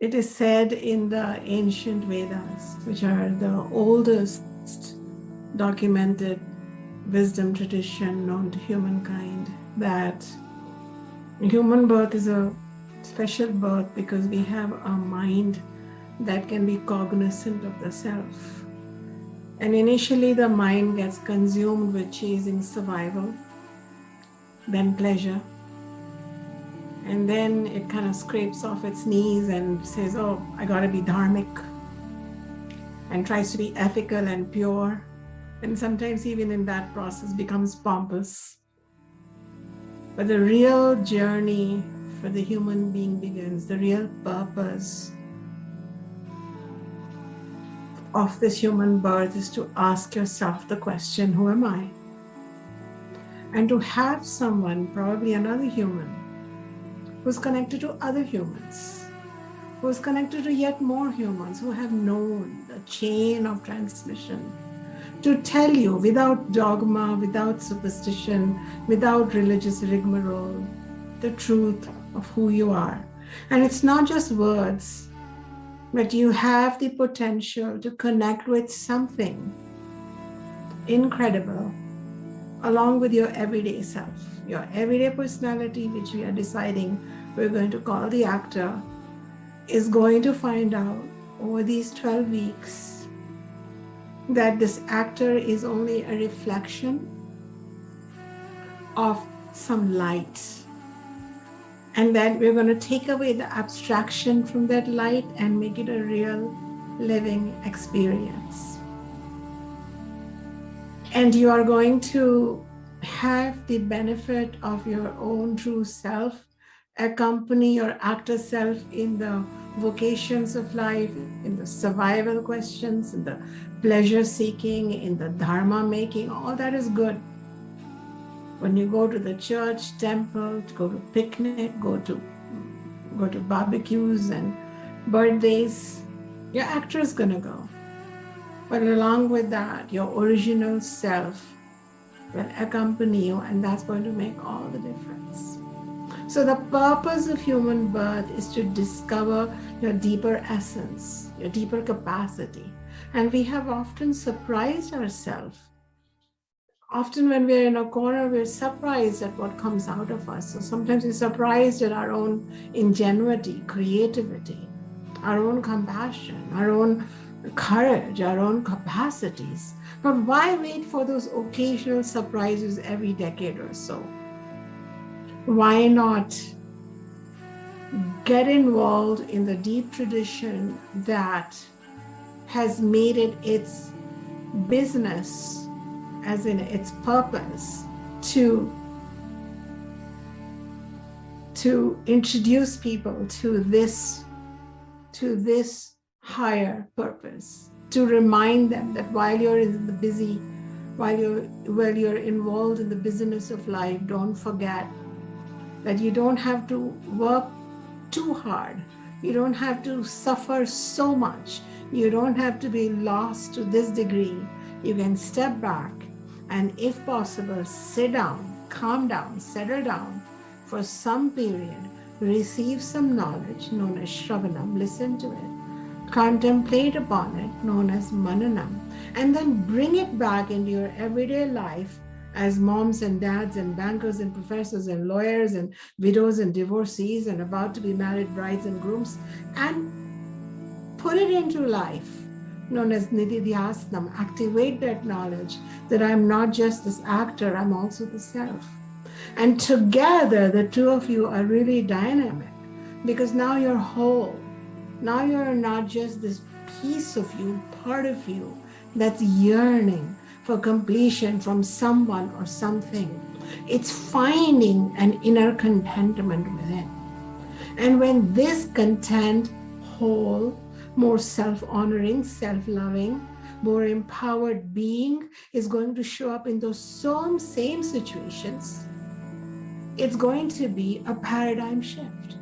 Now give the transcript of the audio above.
It is said in the ancient Vedas, which are the oldest documented wisdom tradition known to humankind, that human birth is a special birth because we have a mind that can be cognizant of the self. And initially the mind gets consumed with chasing survival, then pleasure, and then it kind of scrapes off its knees and says, oh, I gotta be dharmic, and tries to be ethical and pure, and sometimes even in that process becomes pompous. But the real journey for the human being begins. The real purpose of this human birth is to ask yourself the question, who am I? And to have someone, probably another human, who's connected to other humans, who's connected to yet more humans who have known the chain of transmission, to tell you without dogma, without superstition, without religious rigmarole, the truth of who you are. And it's not just words, but you have the potential to connect with something incredible along with your everyday self, your everyday personality, which we are deciding we're going to call the actor, is going to find out over these 12 weeks that this actor is only a reflection of some light. And that we're going to take away the abstraction from that light and make it a real living experience. And you are going to have the benefit of your own true self accompany your actor self in the vocations of life, in the survival questions, in the pleasure seeking, in the dharma making. All that is good. When you go to the church, temple, to go to picnic, go to barbecues and birthdays, your actor is going to go. But along with that, your original self will accompany you, and that's going to make all the difference. So the purpose of human birth is to discover your deeper essence, your deeper capacity. And we have often surprised ourselves. Often when we're in a corner, we're surprised at what comes out of us. So sometimes we're surprised at our own ingenuity, creativity, our own compassion, our own courage, our own capacities. But why wait for those occasional surprises every decade or so? Why not get involved in the deep tradition that has made it its business, as in its purpose, to introduce people to this higher purpose, to remind them that while you're involved in the business of life, don't forget that you don't have to work too hard. You don't have to suffer so much. You don't have to be lost to this degree. You can step back and, if possible, sit down, calm down, settle down for some period, receive some knowledge known as shravanam, listen to it, contemplate upon it, known as mananam, and then bring it back into your everyday life as moms and dads and bankers and professors and lawyers and widows and divorcees and about to be married brides and grooms, and put it into life, known as nididhyasnam. Activate that knowledge that I'm not just this actor, I'm also the self. And together, the two of you are really dynamic, because now you're whole. Now you're not just this piece of you, part of you, that's yearning for completion from someone or something. It's finding an inner contentment within. And when this content, whole, more self-honoring, self-loving, more empowered being is going to show up in those same situations, it's going to be a paradigm shift.